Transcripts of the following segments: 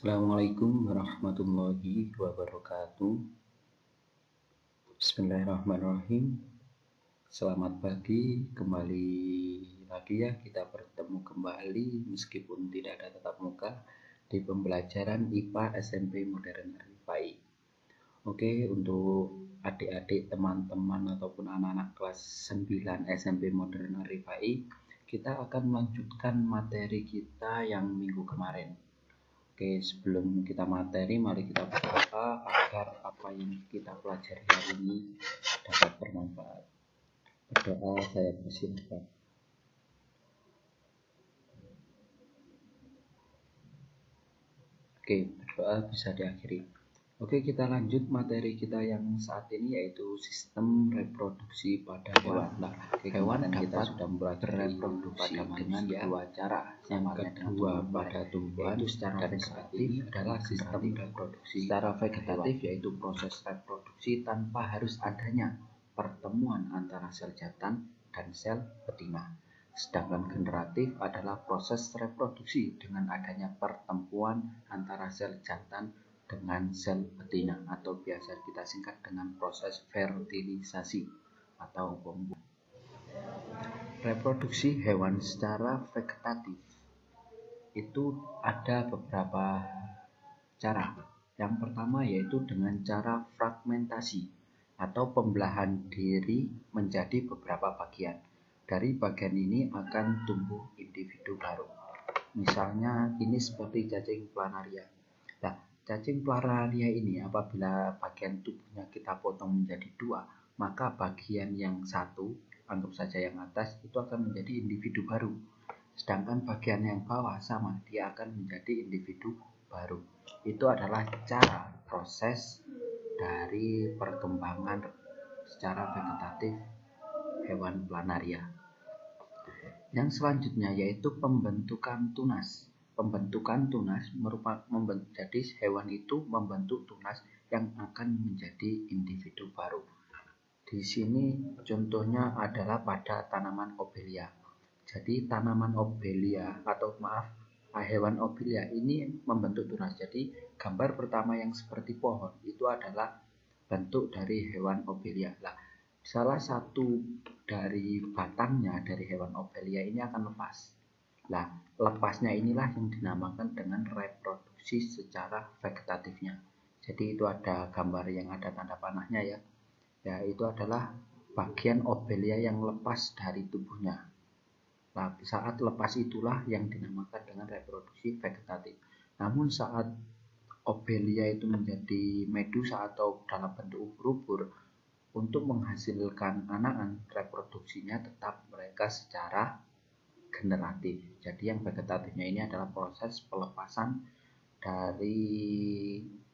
Assalamualaikum warahmatullahi wabarakatuh. Bismillahirrahmanirrahim. Selamat pagi, kembali lagi ya, kita bertemu kembali meskipun tidak ada tatap muka di pembelajaran IPA SMP Modern Arifai. Oke, untuk adik-adik, teman-teman ataupun anak-anak kelas 9 SMP Modern Arifai, kita akan melanjutkan materi kita yang minggu kemarin. Oke, sebelum kita materi, mari kita berdoa agar apa yang kita pelajari hari ini dapat bermanfaat. Berdoa, saya persilahkan. Oke, berdoa bisa diakhiri. Oke, kita lanjut materi kita yang saat ini yaitu sistem reproduksi pada hewan. Nah, hewan kita sudah bereproduksi dengan dua cara. Yang kedua pada tumbuhan yaitu secara vegetatif adalah sistem reproduksi. Secara vegetatif yaitu proses reproduksi tanpa harus adanya pertemuan antara sel jantan dan sel betina. Sedangkan generatif adalah proses reproduksi dengan adanya pertemuan antara sel jantan dengan sel betina atau biasa kita singkat dengan proses fertilisasi atau pembuahan. Reproduksi hewan secara vegetatif itu ada beberapa cara. Yang pertama yaitu dengan cara fragmentasi atau pembelahan diri menjadi beberapa bagian. Dari bagian ini akan tumbuh individu baru. Misalnya ini seperti cacing planaria. Nah, cacing planaria ini apabila bagian tubuhnya kita potong menjadi dua, maka bagian yang satu, anggap saja yang atas, itu akan menjadi individu baru. Sedangkan bagian yang bawah sama, dia akan menjadi individu baru. Itu adalah cara proses dari perkembangan secara vegetatif hewan planaria. Yang selanjutnya yaitu pembentukan tunas. Pembentukan tunas jadi hewan itu membentuk tunas yang akan menjadi individu baru. Di sini contohnya adalah pada tanaman obelia. Jadi tanaman obelia hewan obelia ini membentuk tunas. Jadi gambar pertama yang seperti pohon itu adalah bentuk dari hewan obelia. Salah satu dari batangnya dari hewan obelia ini akan lepas. Lepasnya inilah yang dinamakan dengan reproduksi secara vegetatifnya. Jadi itu ada gambar yang ada tanda panahnya ya. Ya, itu adalah bagian obelia yang lepas dari tubuhnya. Saat lepas itulah yang dinamakan dengan reproduksi vegetatif. Namun saat obelia itu menjadi medusa atau dalam bentuk ubur-ubur, untuk menghasilkan anakan reproduksinya tetap mereka secara generatif. Jadi yang vegetatifnya ini adalah proses pelepasan dari,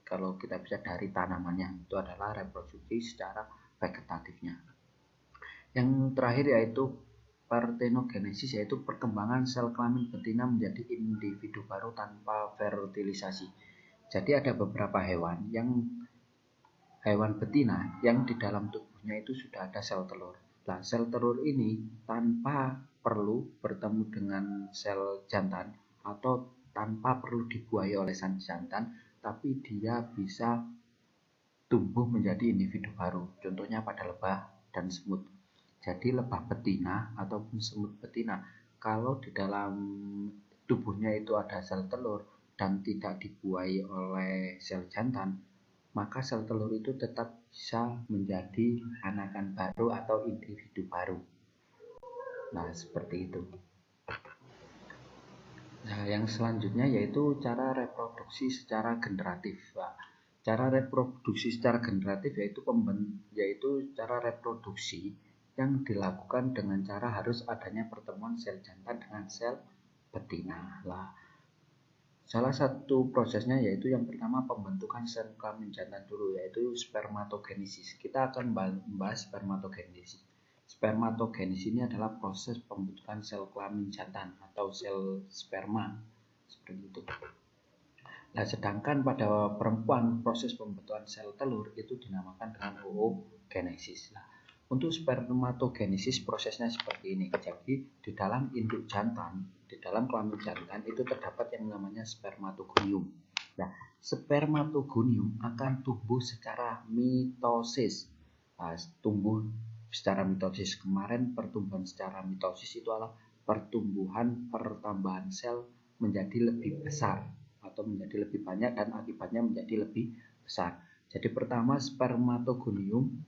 kalau kita bisa dari tanamannya, itu adalah reproduksi secara vegetatifnya. Yang terakhir yaitu partenogenesis, yaitu perkembangan sel kelamin betina menjadi individu baru tanpa fertilisasi. Jadi ada beberapa hewan betina yang di dalam tubuhnya itu sudah ada sel telur. Sel telur ini tanpa perlu bertemu dengan sel jantan atau tanpa perlu dibuahi oleh sel jantan, tapi dia bisa tumbuh menjadi individu baru. Contohnya pada lebah dan semut. Jadi lebah betina ataupun semut betina, kalau di dalam tubuhnya itu ada sel telur dan tidak dibuahi oleh sel jantan, maka sel telur itu tetap bisa menjadi anakan baru atau individu baru. Seperti itu. Yang selanjutnya yaitu cara reproduksi secara generatif. Cara reproduksi secara generatif yaitu cara reproduksi yang dilakukan dengan cara harus adanya pertemuan sel jantan dengan sel betina. Salah satu prosesnya yaitu yang pertama pembentukan sel kelamin jantan dulu, yaitu spermatogenesis. Kita akan membahas spermatogenesis. Spermatogenesis ini adalah proses pembentukan sel kelamin jantan atau sel sperma, seperti itu. Sedangkan pada perempuan proses pembentukan sel telur itu dinamakan dengan oogenesis. Untuk spermatogenesis prosesnya seperti ini. Jadi di dalam induk jantan, di dalam kelamin jantan itu terdapat yang namanya spermatogonium. Nah, spermatogonium akan tumbuh secara mitosis. Nah, tumbuh secara mitosis. Kemarin pertumbuhan secara mitosis itu adalah pertambahan sel menjadi lebih besar atau menjadi lebih banyak dan akibatnya menjadi lebih besar. Jadi pertama spermatogonium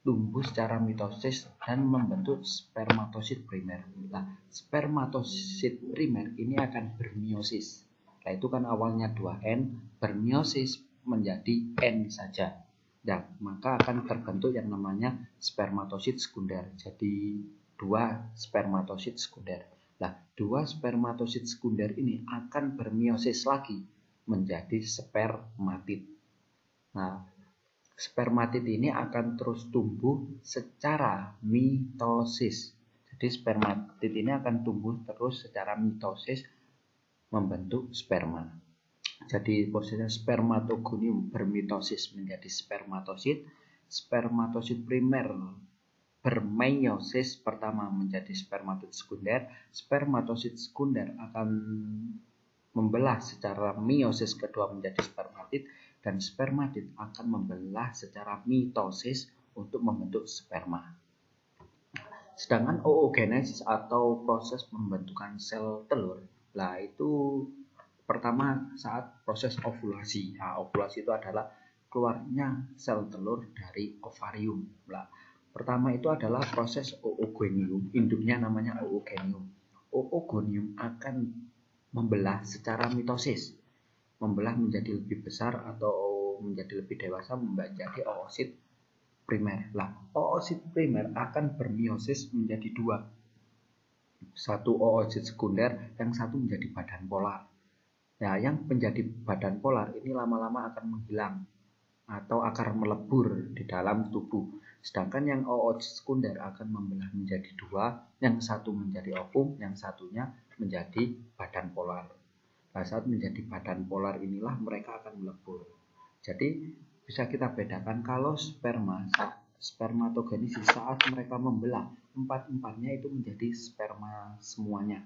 tumbuh secara mitosis dan membentuk spermatosit primer. Nah, spermatosit primer ini akan bermeiosis. Nah, itu kan awalnya 2N, bermeiosis menjadi N saja. Dan maka akan terbentuk yang namanya spermatosit sekunder. Jadi 2 spermatosit sekunder. Nah, 2 spermatosit sekunder ini akan bermeiosis lagi menjadi spermatid. Nah, spermatid ini akan terus tumbuh secara mitosis. Jadi spermatid ini akan tumbuh terus secara mitosis membentuk sperma. Jadi prosesnya spermatogonium bermitosis menjadi spermatosit, spermatosit primer bermeiosis pertama menjadi spermatosit sekunder, spermatosit sekunder akan membelah secara meiosis kedua menjadi spermatid, dan spermatid akan membelah secara mitosis untuk membentuk sperma. Sedangkan oogenesis atau proses pembentukan sel telur, lah itu pertama saat proses ovulasi. Nah, ovulasi itu adalah keluarnya sel telur dari ovarium. Nah, pertama itu adalah proses oogonium, induknya namanya oogonium. Oogonium akan membelah secara mitosis, membelah menjadi lebih besar atau menjadi lebih dewasa menjadi oosit primer. Lah, oosit primer akan bermeiosis menjadi 2. Satu oosit sekunder, yang satu menjadi badan polar. Nah, yang menjadi badan polar ini lama-lama akan menghilang atau akan melebur di dalam tubuh. Sedangkan yang oosit sekunder akan membelah menjadi 2, yang satu menjadi ovum, yang satunya menjadi badan polar. Nah, saat menjadi badan polar inilah mereka akan melebur. Jadi bisa kita bedakan kalau spermatogenesis saat mereka membelah, empat-empatnya itu menjadi sperma semuanya.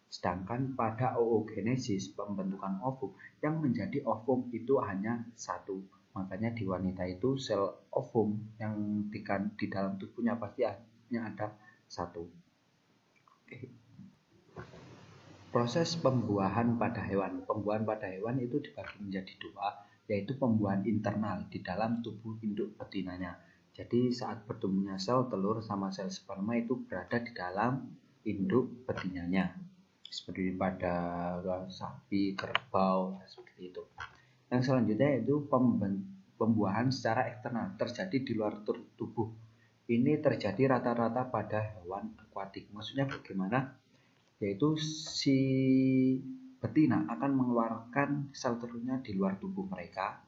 Sedangkan pada oogenesis pembentukan ovum, yang menjadi ovum itu hanya satu. Makanya di wanita itu sel ovum yang di dalam tubuhnya pasti hanya ada satu. Oke. Proses pembuahan pada hewan. Pembuahan pada hewan itu dibagi menjadi 2, yaitu pembuahan internal di dalam tubuh induk betinanya. Jadi saat bertemunya sel telur sama sel sperma itu berada di dalam induk betinanya. Seperti pada sapi, kerbau, seperti itu. Yang selanjutnya yaitu pembuahan secara eksternal, terjadi di luar tubuh. Ini terjadi rata-rata pada hewan akuatik. Maksudnya bagaimana? Yaitu si betina akan mengeluarkan sel telurnya di luar tubuh mereka,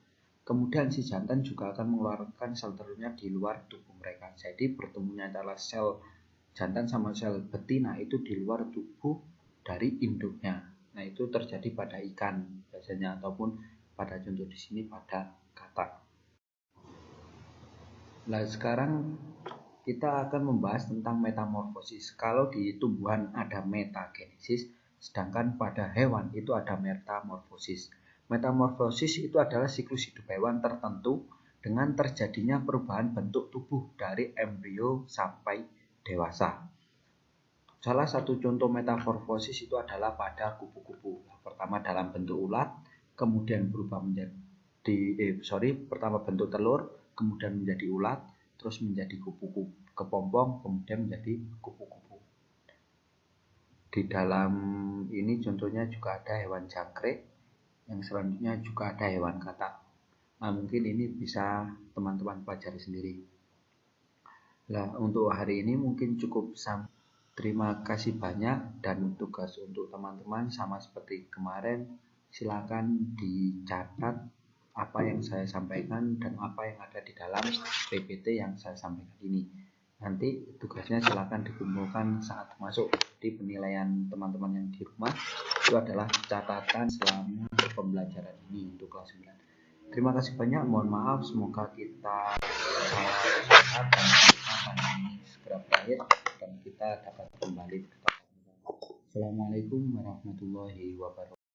kemudian si jantan juga akan mengeluarkan sel telurnya di luar tubuh mereka. Jadi bertemunya adalah sel jantan sama sel betina itu di luar tubuh dari induknya. Nah, itu terjadi pada ikan biasanya, ataupun pada contoh di sini pada katak. Nah, sekarang kita akan membahas tentang metamorfosis. Kalau di tumbuhan ada metagenesis, sedangkan pada hewan itu ada metamorfosis. Metamorfosis itu adalah siklus hidup hewan tertentu dengan terjadinya perubahan bentuk tubuh dari embrio sampai dewasa. Salah satu contoh metamorfosis itu adalah pada kupu-kupu. Pertama dalam bentuk ulat, kemudian berubah pertama bentuk telur, kemudian menjadi ulat, terus menjadi kupu-kupu kepompong, kemudian menjadi kupu-kupu. Di dalam ini contohnya juga ada hewan jangkrik, yang selanjutnya juga ada hewan katak. Nah, mungkin ini bisa teman-teman pelajari sendiri. Nah, untuk hari ini mungkin cukup sampai. Terima kasih banyak, dan tugas untuk teman-teman sama seperti kemarin, silakan dicatat apa yang saya sampaikan dan apa yang ada di dalam PPT yang saya sampaikan ini. Nanti tugasnya silakan dikumpulkan saat masuk di penilaian teman-teman yang di rumah. Itu adalah catatan selama pembelajaran ini untuk kelas 9. Terima kasih banyak, mohon maaf, semoga kita sehat dan pandemi segera berakhir dan kita dapat kembali ke tempat. Assalamualaikum warahmatullahi wabarakatuh.